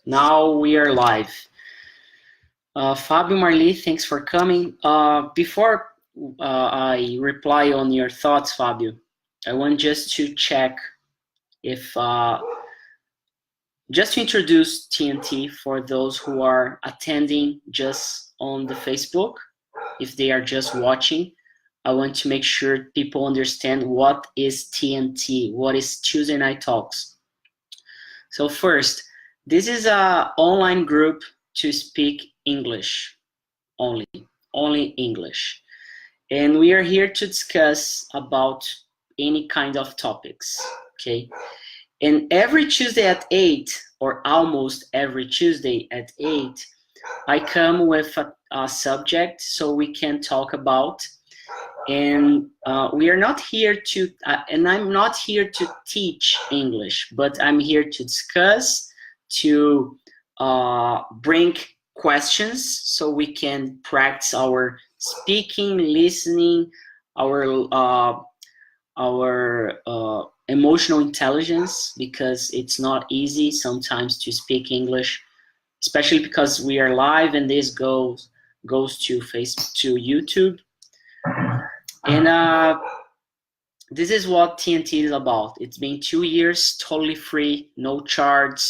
Now we are live. Fabio, Marli, thanks for coming. Before I reply on your thoughts, Fabio, I want just to check if, just to introduce TNT for those who are attending just on the Facebook, if they are just watching. I want to make sure people understand what is TNT, what is Tuesday Night Talks. So first, this is an online group to speak English only English. And we are here to discuss about any kind of topics, okay? And every Tuesday at 8, or almost every Tuesday at 8, I come with a subject so we can talk about. And we are not here to, and I'm not here to teach English, but I'm here to discuss, to bring questions so we can practice our speaking, listening, our emotional intelligence, because it's not easy sometimes to speak English, especially because we are live and this goes to YouTube. And this is what TNT is about. It's been 2 years, totally free, no charge,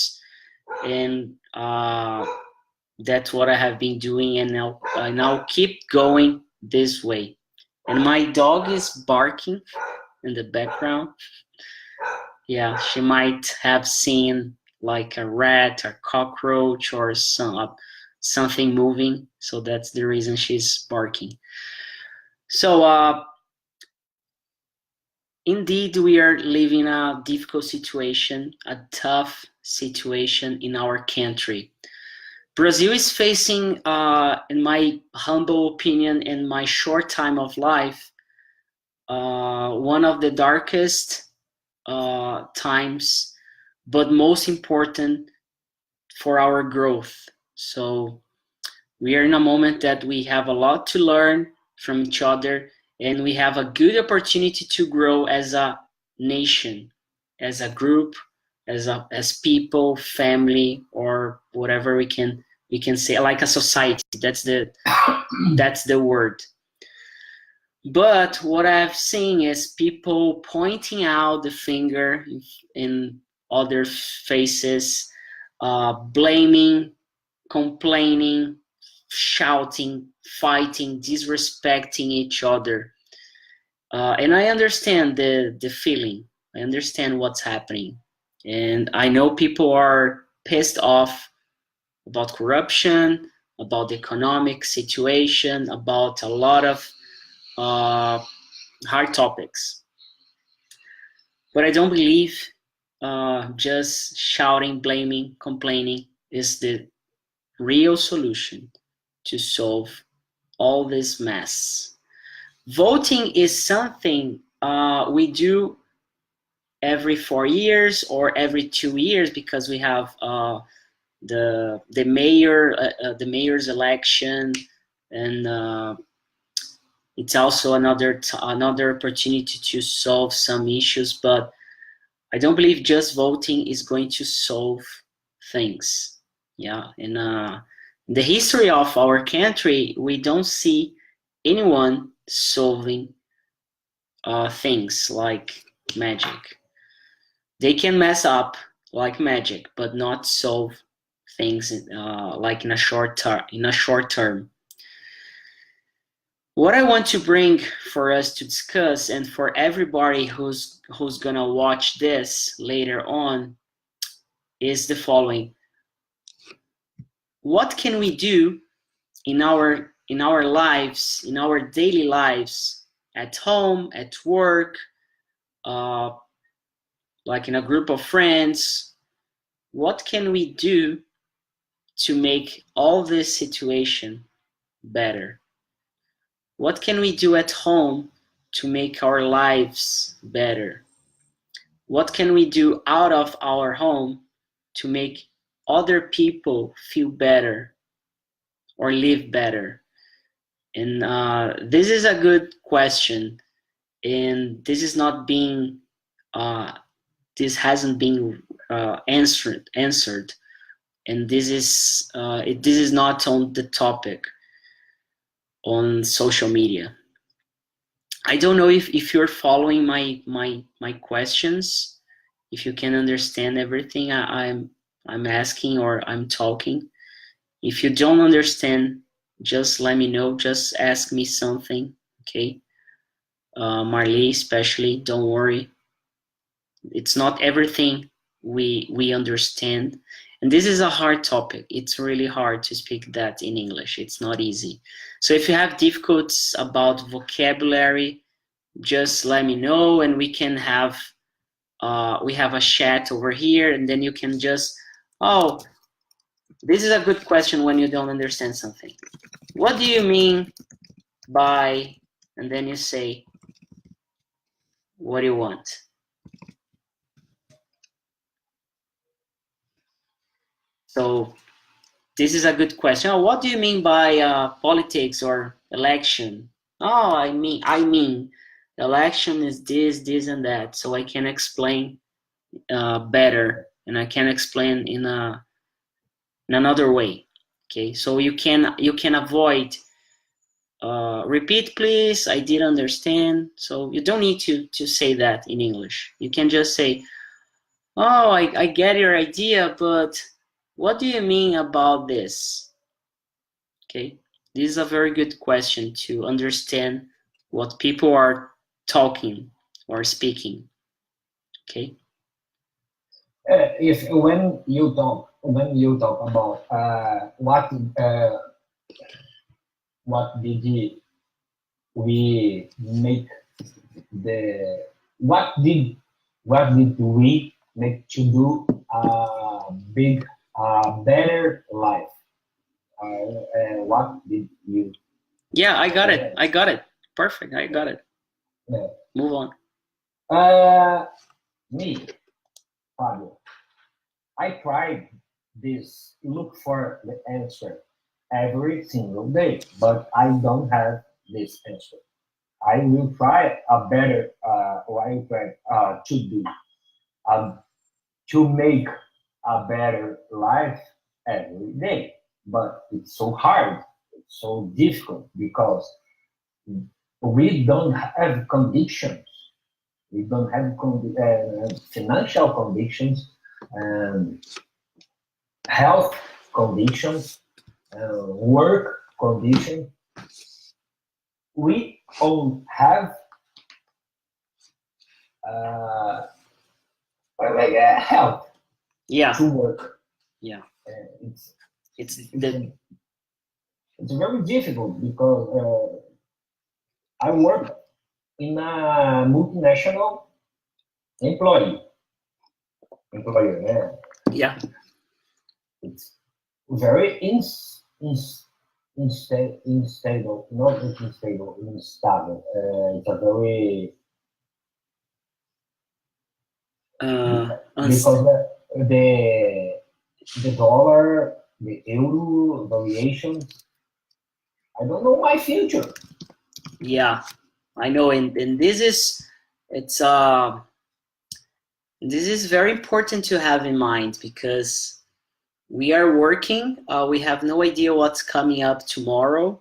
and that's what I have been doing, and now keep going this way. And my dog is barking in the background. Yeah, she might have seen like a rat, a cockroach, or something moving, so that's the reason she's barking. So indeed, we are living a difficult situation, a tough situation in our country. Brazil is facing, in my humble opinion, in my short time of life, one of the darkest times, but most important for our growth. So we are in a moment that we have a lot to learn from each other, and we have a good opportunity to grow as a nation, as a group, as people, family, or whatever we can say, like a society. That's the word. But what I've seen is people pointing out the finger in other faces, blaming, complaining, shouting, fighting, disrespecting each other. And I understand the feeling. I understand what's happening. And I know people are pissed off about corruption, about the economic situation, about a lot of hard topics. But I don't believe just shouting, blaming, complaining is the real solution to solve all this mess. Voting is something we do every 4 years or every 2 years, because we have the mayor's election, and it's also another opportunity to solve some issues. But I don't believe just voting is going to solve things. Yeah, and the history of our country, we don't see anyone solving things like magic. They can mess up like magic, but not solve things like in a short term. What I want to bring for us to discuss, and for everybody who's gonna watch this later on, is the following. What can we do in our lives, in our daily lives, at home, at work, like in a group of friends? What can we do to make all this situation better? What can we do at home to make our lives better? What can we do out of our home to make other people feel better or live better? And this is a good question, and this is not being this hasn't been answered and this is not on the topic on social media. I don't know if you're following my questions, if you can understand everything I'm asking or I'm talking. If you don't understand, just let me know. Just ask me something, okay? Marley, especially, don't worry. It's not everything we understand. And this is a hard topic. It's really hard to speak that in English. It's not easy. So if you have difficulties about vocabulary, just let me know, and we can have we have a chat over here, and then you can just, oh, this is a good question when you don't understand something. What do you mean by, and then you say what you want. So this is a good question. Oh, what do you mean by politics or election? Oh, I mean, election is this, this, and that. So I can explain better, and I can explain in another way. Okay, so you can avoid repeat, please. I didn't understand. So you don't need to say that in English. You can just say, oh, I get your idea, but what do you mean about this? Okay, this is a very good question to understand what people are talking or speaking. Okay. If when you talk about what did we make the what did we make to do a big better life? What did you? Yeah, I got it. I got it. Perfect. I got it. Yeah. Move on. Me, Fabio. I tried this, look for the answer every single day, but I don't have this answer. I will try a better, or I will try to do, to make a better life every day. But it's so hard, it's so difficult because we don't have conditions. We don't have financial conditions, health conditions, work conditions. We all have health to work. Yeah. It's very difficult because I work in a multinational employer. Yeah. It's very unstable, not unstable, unstable. It's a very because the dollar, the euro variations. I don't know my future. Yeah, I know, and this is this is very important to have in mind because we are working. We have no idea what's coming up tomorrow,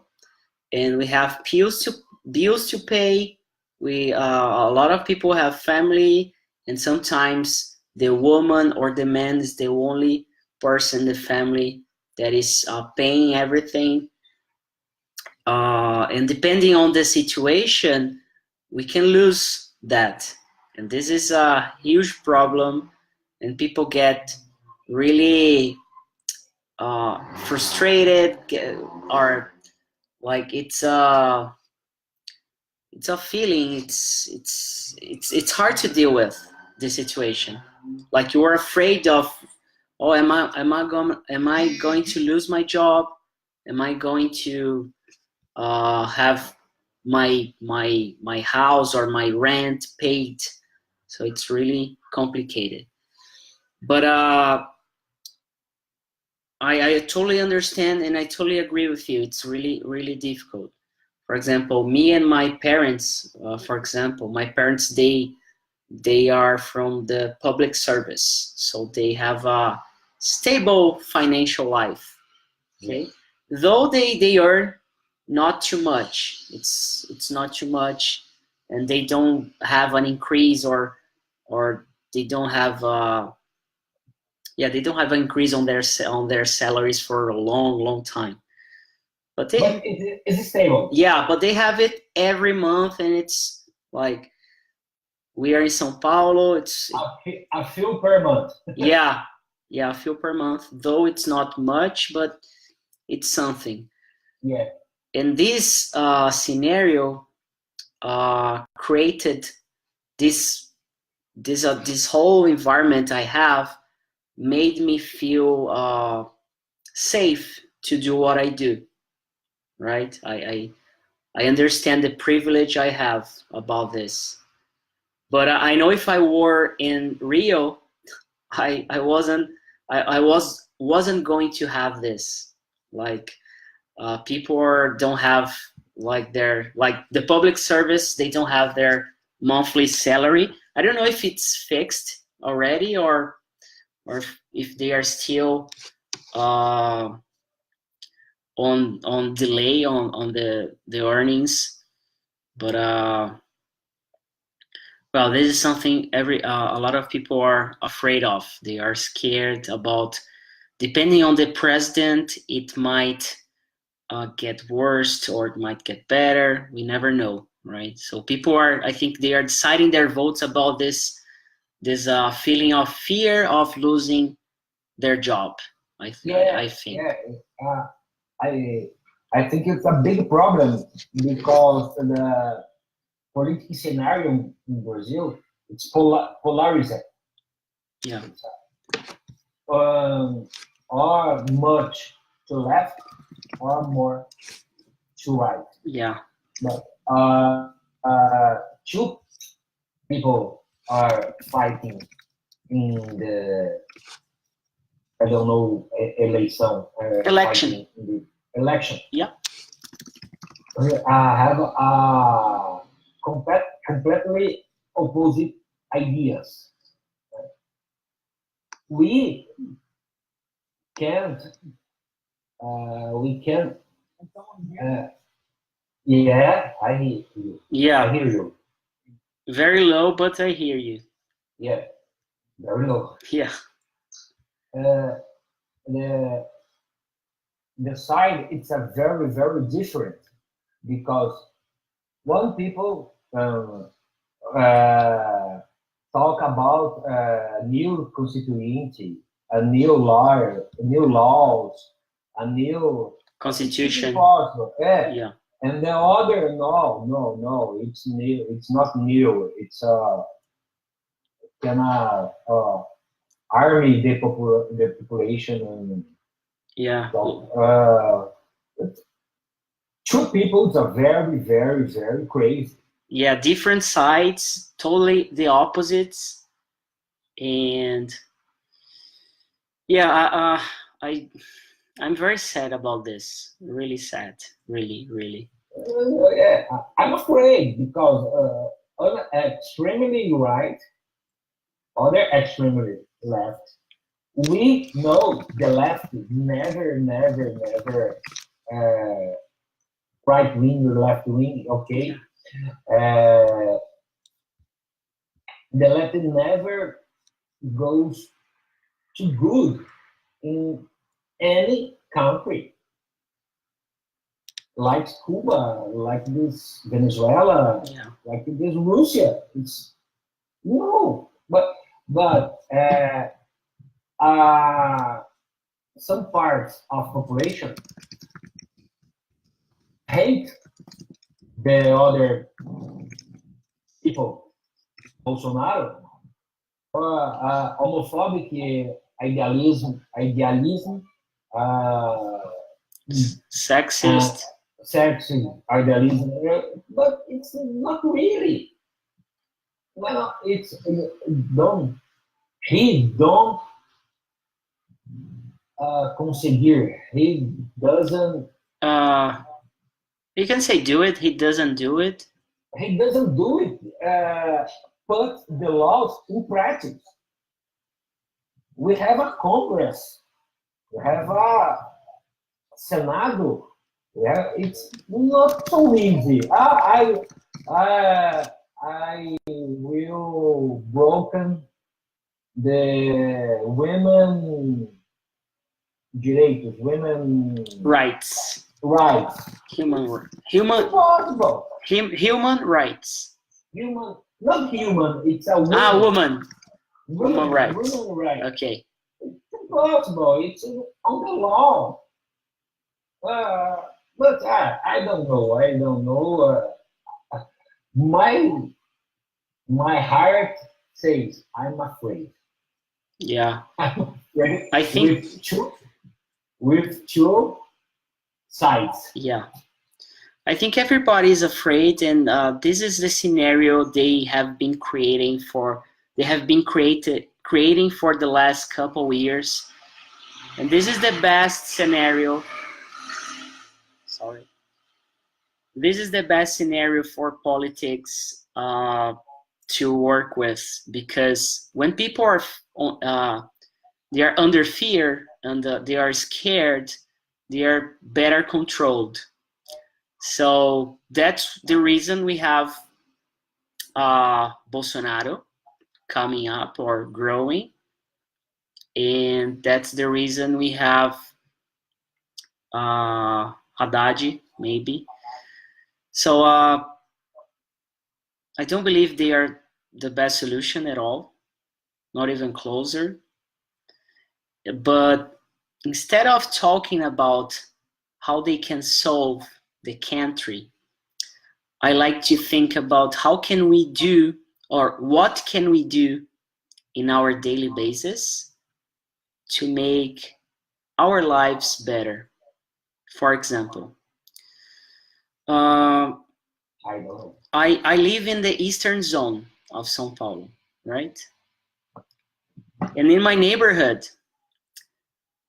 and we have bills to pay. We a lot of people have family, and sometimes the woman or the man is the only person in the family that is paying everything. And depending on the situation, we can lose that. And this is a huge problem, and people get really frustrated, or like it's a feeling. It's hard to deal with this situation. Like you are afraid of, oh, am I going to lose my job? Am I going to have my house or my rent paid? So it's really complicated. But I totally understand, and I totally agree with you. It's really, really difficult. For example, me and my parents, my parents, they are from the public service. So they have stable financial life. Okay, though they earn not too much. It's not too much, and they don't have an increase or they don't have they don't have an increase on their salaries for a long time. But it's stable. Yeah, but they have it every month, and it's like we are in São Paulo. It's a few per month. yeah, a few per month. Though it's not much, but it's something. Yeah. And this scenario created this whole environment I have made me feel safe to do what I do. Right? I understand the privilege I have about this. But I know if I were in Rio, I wasn't going to have this. Like people don't have like the public service, they don't have their monthly salary. I don't know if it's fixed already or if they are still on delay on the earnings. But well, this is something a lot of people are afraid of. They are scared about, depending on the president, it might get worse or it might get better. We never know, right? So people I think they are deciding their votes about this feeling of fear of losing their job. I think. Yeah. I think it's a big problem because the political scenario in Brazil, it's polarized. Yeah. Or much to left or more to right. Yeah. But two people are fighting in the, I don't know, election. Election. Yeah. Have completely opposite ideas. We can't. Yeah, I hear you. Yeah. I hear you. Very low, but I hear you. Yeah, very low. Yeah. The side, it's a very, very different because one people talk about new constituency, a new law, new laws, a new constitution. Yeah. And the other, no, it's new. It's not new. It's army the population and yeah. Two peoples are very, very, very crazy. Yeah, different sides, totally the opposites, and yeah, I'm very sad about this. Really sad, really. Yeah, I'm afraid because other extremely right, other extremely left. We know the left never right wing or left wing, okay? The left never goes too good in any country. Like Cuba, like this Venezuela, like this Russia. It's no, but some parts of population hate the other people, Bolsonaro, or homophobic idealism, sexist idealism, but it's not really. Well, it's he don't conseguir. He doesn't. You can say do it. He doesn't do it. He doesn't do it. Put the laws in practice. we have a Congress, we have a Senado. Yeah, it's not so easy. I will broken the women direitos, women Rights. rights. Human Impossible. human rights. Human, not human. It's a woman. Woman. Woman rights. Woman rights. Okay. It's impossible. It's on the law. But I don't know. I don't know. My heart says I'm afraid. Yeah. I'm afraid. I think with two sides. Yeah. I think everybody is afraid, and this is the scenario they have been creating for the last couple years, and this is the best scenario. Sorry. This is the best scenario for politics to work with, because when people are they are under fear and they are scared, they are better controlled. So that's the reason we have Bolsonaro coming up or growing, and that's the reason we have Haddad, maybe. So I don't believe they are the best solution at all, not even closer. But instead of talking about how they can solve the country, I like to think about how can we do, or what can we do in our daily basis to make our lives better. For example, I live in the eastern zone of São Paulo, right? And in my neighborhood,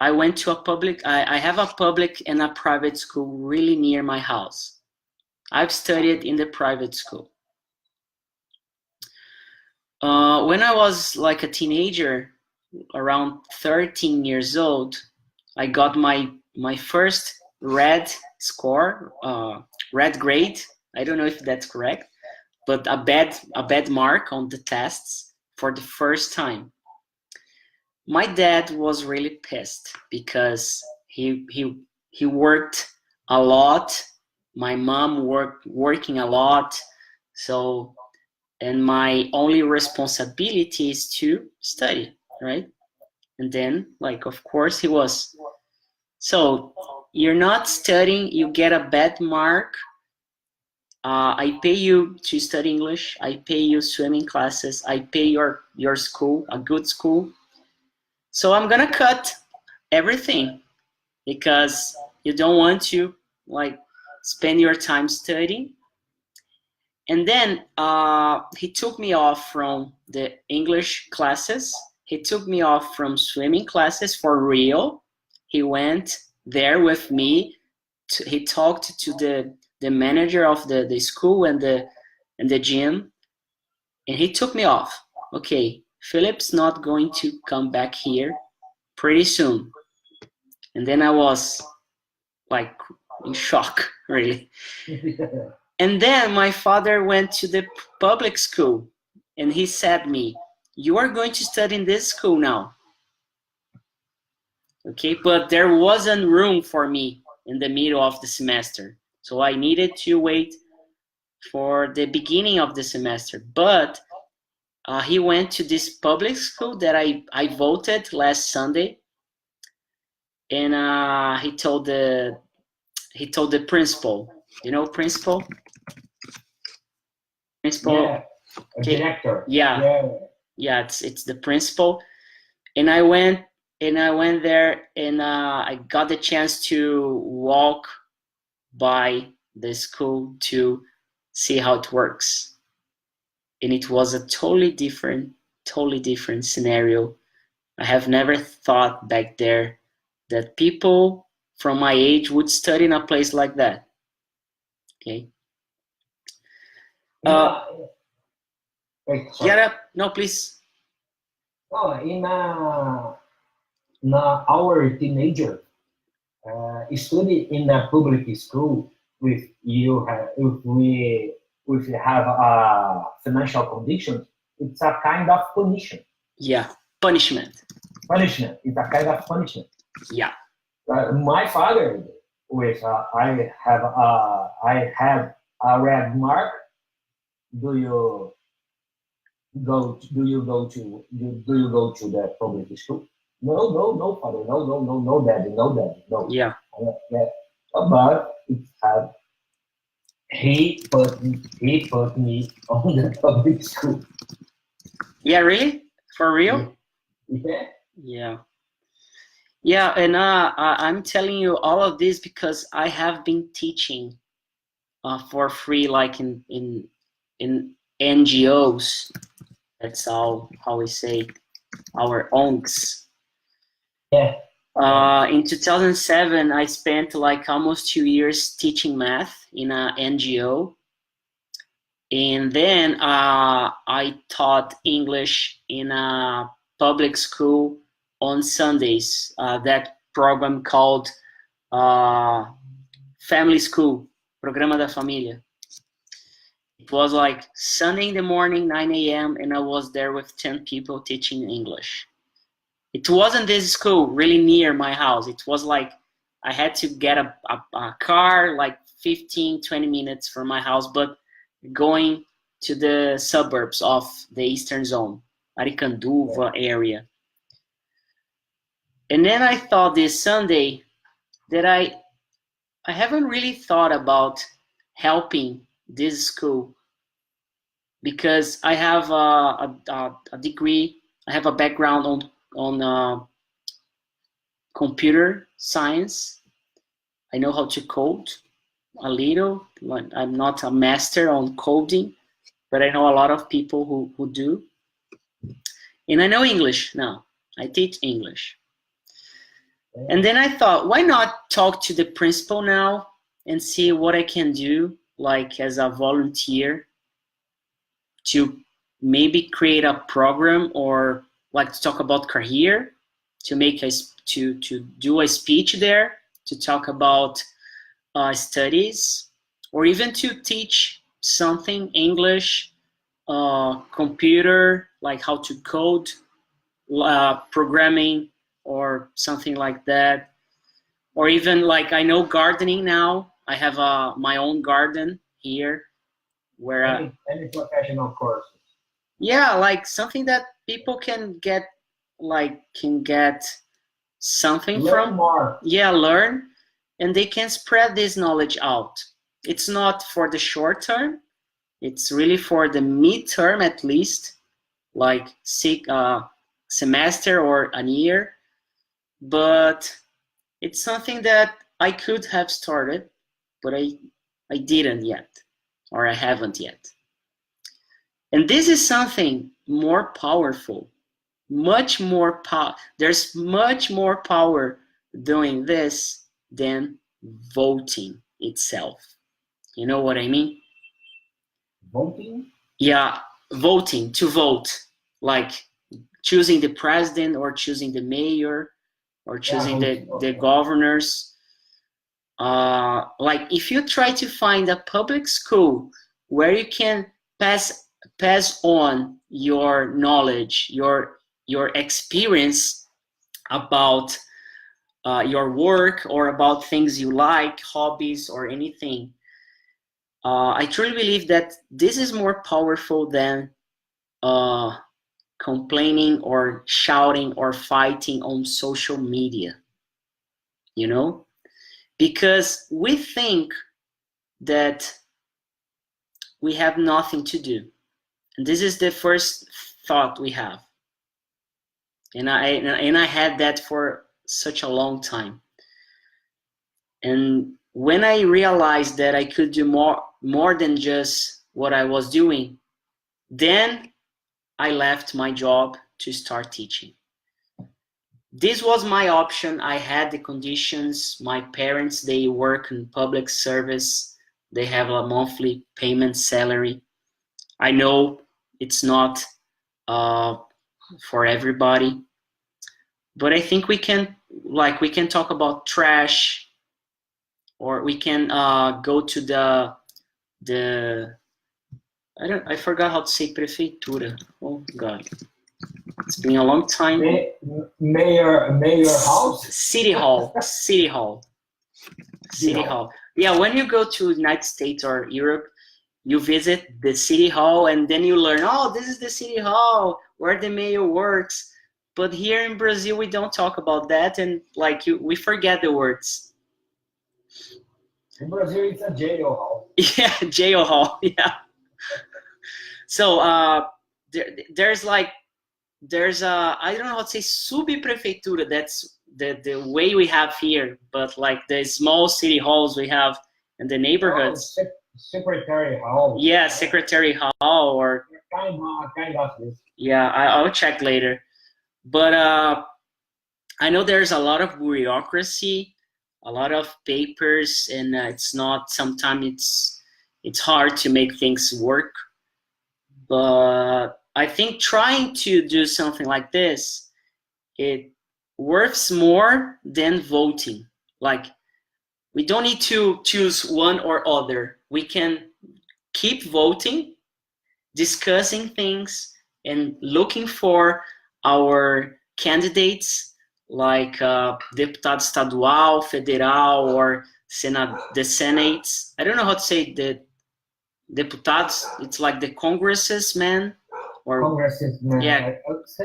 I went to a public, I have a public and a private school really near my house. I've studied in the private school. When I was like a teenager, around 13 years old, I got my first red score, red grade. I don't know if that's correct, but a bad mark on the tests for the first time. My dad was really pissed because he worked a lot. My mom working a lot. So, and my only responsibility is to study, right? And then, like, of course he was. So you're not studying, you get a bad mark. I pay you to study English. I pay you swimming classes. I pay your school, a good school. So I'm gonna cut everything because you don't want to like spend your time studying. And then he took me off from the English classes. He took me off from swimming classes for real. He went there with me. He talked to the manager of the school and the gym, and he took me off. Okay, Philip's not going to come back here pretty soon. And then I was like in shock, really. And then my father went to the public school and he said me, you are going to study in this school now. Okay, but there wasn't room for me in the middle of the semester. So I needed to wait for the beginning of the semester. But he went to this public school that I voted last Sunday. And he told the principal, you know, principal, yeah, okay. Director. Yeah, it's the principal. And I went there, and I got the chance to walk by the school to see how it works, and it was a totally different scenario. I have never thought back there that people from my age would study in a place like that. Okay. Wait, yeah, no, please. Oh, in our teenager study in a public school with you have, if we have financial conditions, it's a kind of punishment. Yeah, punishment. Punishment. It's a kind of punishment. Yeah. My father, with I have a red mark. Do you do you go to do you go to the public school? No, no, no, father, no, no, no, no, daddy, no, daddy, no. Yeah. Yeah. But it had he put me on the public school. Yeah, really? For real? Yeah. Yeah. Yeah, and I'm telling you all of this because I have been teaching for free, like in NGOs. That's how we say our ONGs. Yeah. In 2007, I spent like almost 2 years teaching math in a NGO, and then I taught English in a public school on Sundays. That program called Family School, Programa da Família. It was like Sunday in the morning, 9 a.m., and I was there with 10 people teaching English. It wasn't this school really near my house. It was like I had to get a car like 15, 20 minutes from my house, but going to the suburbs of the Eastern Zone, Aricanduva area. And then I thought this Sunday that I haven't really thought about helping this school because I have a degree, I have a background on computer science. I know how to code a little. I'm not a master on coding, but I know a lot of people who do. And I know English now. I teach English. And then I thought, why not talk to the principal now and see what I can do, like as a volunteer, to maybe create a program or like to talk about career, to make to do a speech there, to talk about studies, or even to teach something English, computer, like how to code, programming, or something like that. Or even like I know gardening now. I have my own garden here where any professional courses. Yeah, like something that people can get something learn from. More. Yeah, learn, and they can spread this knowledge out. It's not for the short term. It's really for the mid-term at least, like semester or a year. But it's something that I could have started, but I didn't yet, or I haven't yet. And this is something more powerful, much more power. There's much more power doing this than voting itself. You know what I mean? Voting? Yeah, voting, to vote, like choosing the president or choosing the mayor or choosing the governors. Like if you try to find a public school where you can pass on your knowledge, your experience about your work or about things you like, hobbies or anything, I truly believe that this is more powerful than complaining or shouting or fighting on social media, you know? Because we think that we have nothing to do. And this is the first thought we have. And I had that for such a long time. And when I realized that I could do more than just what I was doing, then I left my job to start teaching. This was my option. I had the conditions. My parents, they work in public service. They have a monthly payment salary. I know it's not for everybody. But I think we can talk about trash, or we can go to the I forgot how to say prefeitura. Oh God, it's been a long time. Mayor house. City hall. Yeah, when you go to United States or Europe, you visit the city hall and then you learn, oh, this is the city hall where the mayor works. But here in Brazil, we don't talk about that, and we forget the words. In Brazil, it's a jail hall. Yeah, jail hall. Yeah. So there's I don't know how to say subprefeitura. That's the way we have here, but like the small city halls we have in the neighborhoods. Secretary hall. Yeah, secretary hall, or kind of this. Yeah, I'll check later. But I know there's a lot of bureaucracy, a lot of papers, and sometimes it's hard to make things work. But I think trying to do something like this, it works more than voting. Like, we don't need to choose one or other. We can keep voting, discussing things, and looking for our candidates, like deputado estadual, federal, or the senates. I don't know how to say the deputados. It's like the congresses, man. Or Congresses, man. Yeah. It's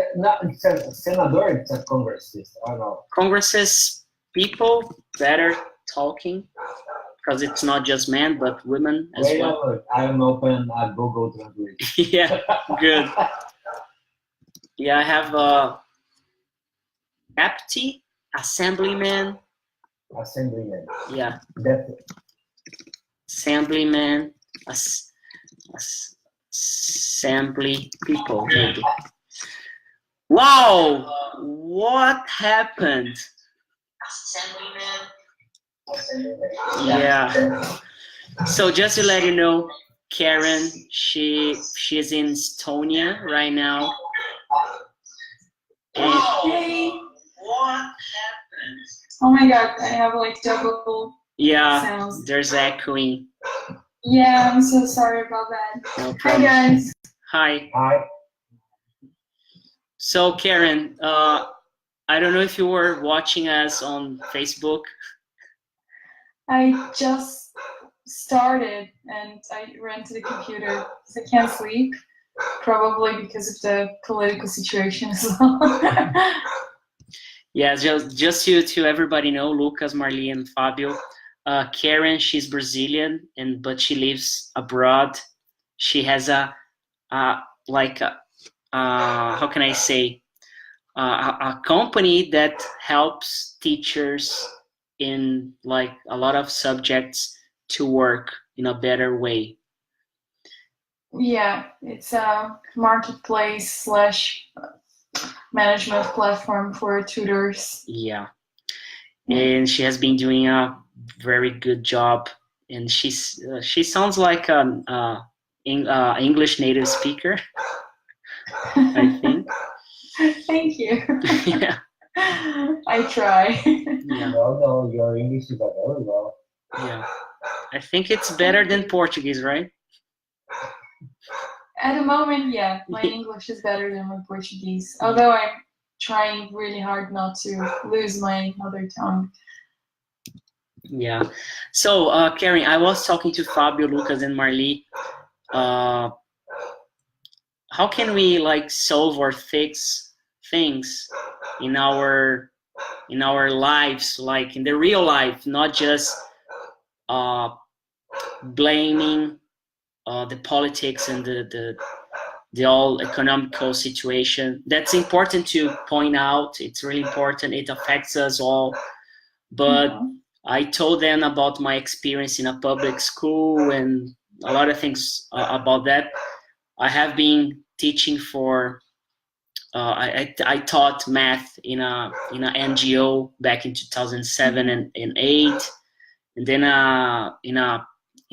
a senator, it's a congresses. I don't know. Congresses, people better talking, because it's not just men, but women as well. I'm open Google Translate. Yeah, good. Yeah, I have deputy, assemblyman. Assemblyman. Yeah. That's it. Assemblyman, assembly people. Maybe. Wow! What happened? Assemblyman. Yeah. So just to let you know, Karen, she's in Estonia right now. Hey. What happened? Oh my God, I have like double sounds. There's echoing. Yeah, I'm so sorry about that. No Hi problem. guys. Hi. Hi. So Karen, I don't know if you were watching us on Facebook. I just started and I ran to the computer because I can't sleep, probably because of the political situation as well. Yeah, just to everybody know, Lucas, Marli, and Fabio. Karen, she's Brazilian, but she lives abroad. She has how can I say, a company that helps teachers in like a lot of subjects to work in a better way. Yeah, it's a marketplace / management platform for tutors. Yeah, and she has been doing a very good job, and she sounds like an English native speaker. I think. Thank you. Yeah. I try. Yeah. No, your English is very well. Yeah. I think it's better than Portuguese, right? At the moment, yeah, my English is better than my Portuguese. Although I'm trying really hard not to lose my mother tongue. Yeah. So, Karen, I was talking to Fabio, Lucas, and Marli. How can we like solve or fix things in our lives, like in the real life, not just blaming the politics and the all economical situation. That's important to point out. It's really important. It affects us all. But I told them about my experience in a public school and a lot of things about that. I have been teaching for. I taught math in a NGO back in 2007 and 2008, and then in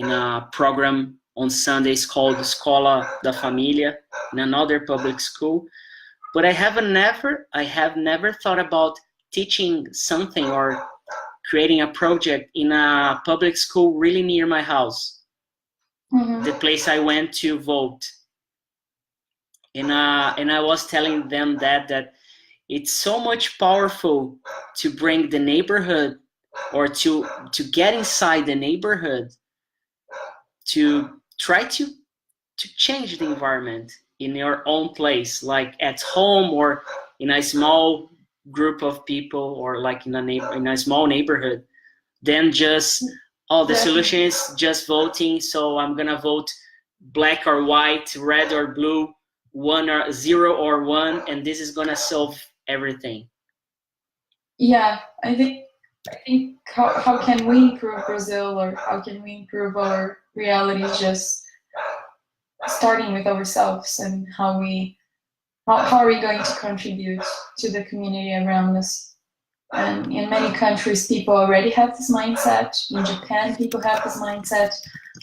a program on Sundays called Escola da Família in another public school. but I have never thought about teaching something or creating a project in a public school really near my house, the place I went to vote. And I was telling them that it's so much powerful to bring the neighborhood, or to get inside the neighborhood, to try to change the environment in your own place, like at home or in a small group of people, or like in a small neighborhood, than just, oh, the solution is just voting, so I'm gonna vote black or white, red or blue, 1 or 0 or 1, and this is gonna solve everything. Yeah, I think how can we improve Brazil, or how can we improve our reality, just starting with ourselves, and how are we going to contribute to the community around us. And in many countries, people already have this mindset. In Japan, people have this mindset.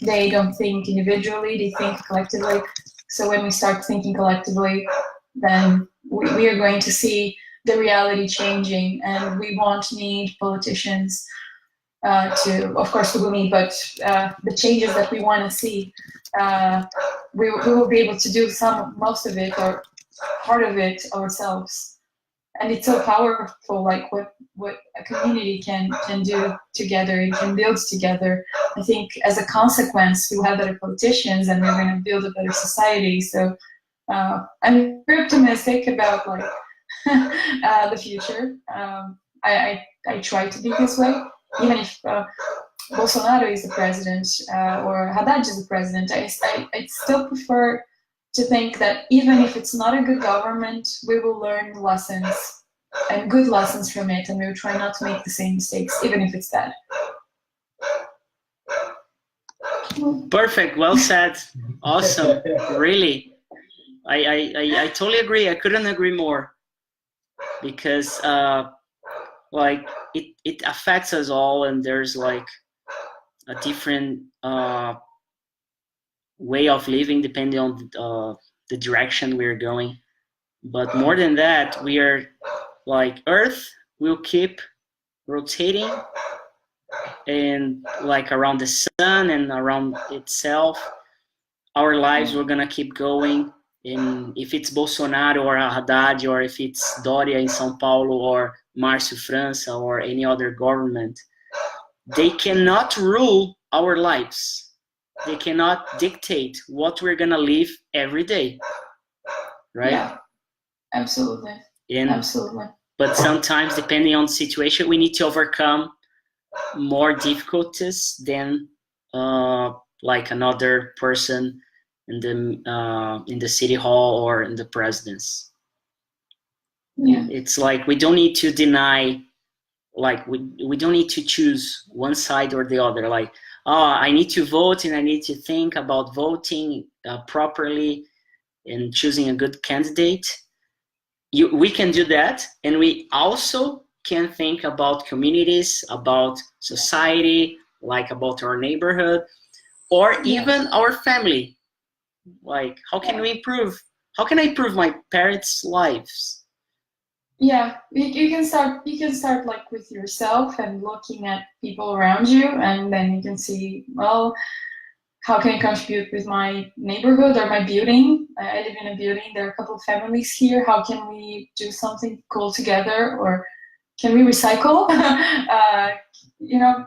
They don't think individually, they think collectively. So when we start thinking collectively, then we are going to see the reality changing, and we won't need politicians to, of course we will need, but the changes that we want to see, we will be able to do most of it, or part of it, ourselves. And it's so powerful, like what a community can do together, and can build together. I think as a consequence, we'll have better politicians, and we're going to build a better society. So I'm very optimistic about like the future. I try to be this way, even if Bolsonaro is the president, or Haddad is the president. I still prefer to think that even if it's not a good government, we will learn lessons, and good lessons from it, and we will try not to make the same mistakes, even if it's bad. Perfect. Well said. Awesome. Really. I totally agree. I couldn't agree more, because like it affects us all, and there's like a different way of living depending on the direction we're going. But more than that, we are like, Earth will keep rotating, and like around the sun and around itself. Our lives, we're gonna keep going. And if it's Bolsonaro or Haddad, or if it's Doria in São Paulo, or Márcio França, or any other government, they cannot rule our lives. They cannot dictate what we're gonna live every day, right? Yeah, absolutely. Absolutely. But sometimes, depending on the situation, we need to overcome more difficulties than like another person in the city hall or in the presidents. Yeah. It's like we don't need to deny, like we don't need to choose one side or the other. Like, I need to vote, and I need to think about voting properly and choosing a good candidate. We can do that, and we also can think about communities, about society, like about our neighborhood, or even our family. Like, how can we improve? How can I improve my parents' lives? Yeah, you can start like with yourself and looking at people around you, and then you can see, well, how can I contribute with my neighborhood or my building? I live in a building. There are a couple of families here. How can we do something cool together? Or can we recycle?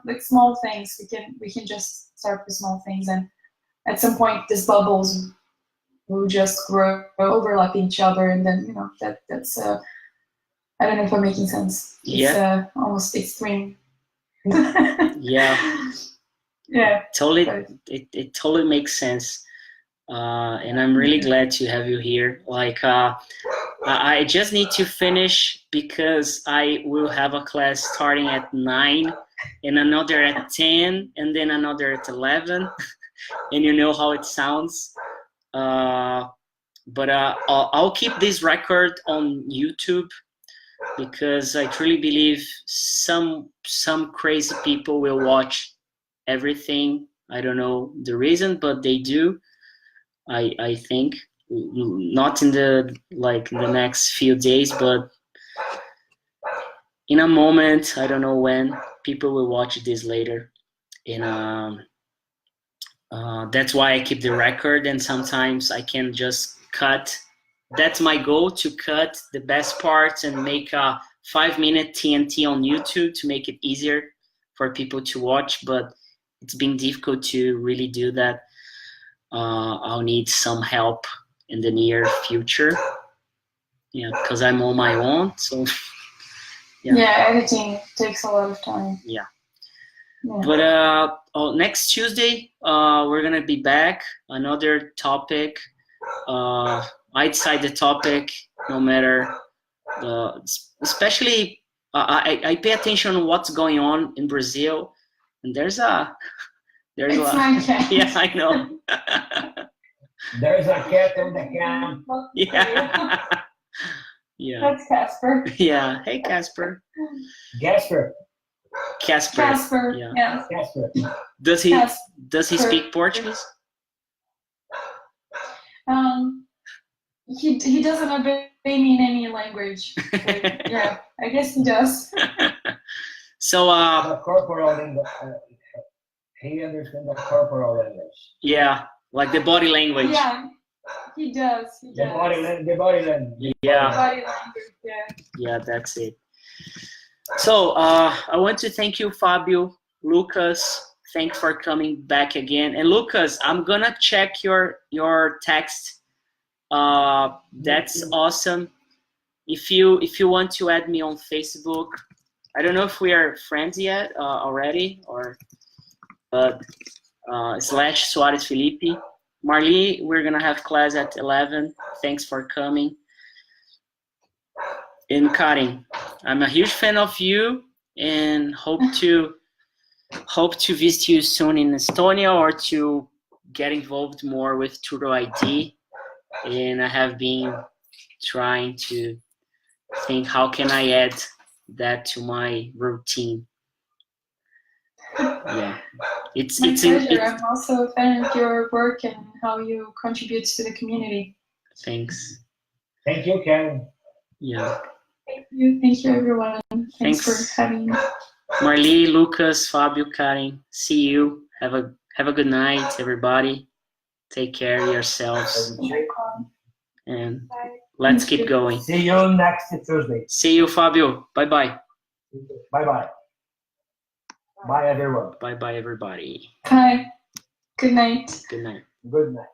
Like small things. We can just start with small things, and at some point, these bubbles will just grow, overlap each other, and then that's. I don't know if I'm making sense. It's almost extreme. Yeah. Yeah. Totally. It totally makes sense. And I'm really glad to have you here. Like, I just need to finish, because I will have a class starting at 9, and another at 10, and then another at 11. And you know how it sounds. But I'll keep this record on YouTube, because I truly believe some crazy people will watch everything. I don't know the reason, but they do. I think. not in the next few days, but in a moment. I don't know when people will watch this later, and that's why I keep the record, and sometimes I can just cut. That's my goal, to cut the best parts and make a 5-minute TNT on YouTube to make it easier for people to watch, but it's been difficult to really do that. I'll need some help in the near future, because I'm on my own, so yeah, editing takes a lot of time. Yeah. But next Tuesday, we're gonna be back, another topic. I decide the topic, no matter, especially I pay attention to what's going on in Brazil, and there's a my cat. Yeah, I know. There's a cat on the camp. Yeah. Yeah. That's Casper. Yeah. Hey, Casper. Casper. Casper. Yeah. Yes. Casper. Does he Casper. speak Portuguese? He doesn't obey me in any language. But, yeah, I guess he does. So The corporal English. He understands the corporal English. yeah, like the body language. Yeah, he does. He The does. body language. Yeah. Body language. Yeah. Yeah, that's it. So I want to thank you, Fabio, Lucas. Thanks for coming back again. And Lucas, I'm gonna check your text. That's awesome. If you want to add me on Facebook, I don't know if we are friends yet already, but / Soares Felipe. Marli, we're gonna have class at 11. Thanks for coming. And Karin, I'm a huge fan of you, and hope to visit you soon in Estonia, or to get involved more with Turo ID. And I have been trying to think, how can I add that to my routine? Yeah, it's My pleasure. I'm also a fan of your work and how you contribute to the community. Thanks. Thank you, Karen. Yeah. Thank you, everyone. Thanks for having me. Marli, Lucas, Fabio, Karin. See you. Have a good night, everybody. Take care of yourselves, and let's keep going. See you next Tuesday. See you, Fabio. Bye-bye. Bye-bye. Bye, everyone. Bye-bye, everybody. Bye. Good night. Good night. Good night.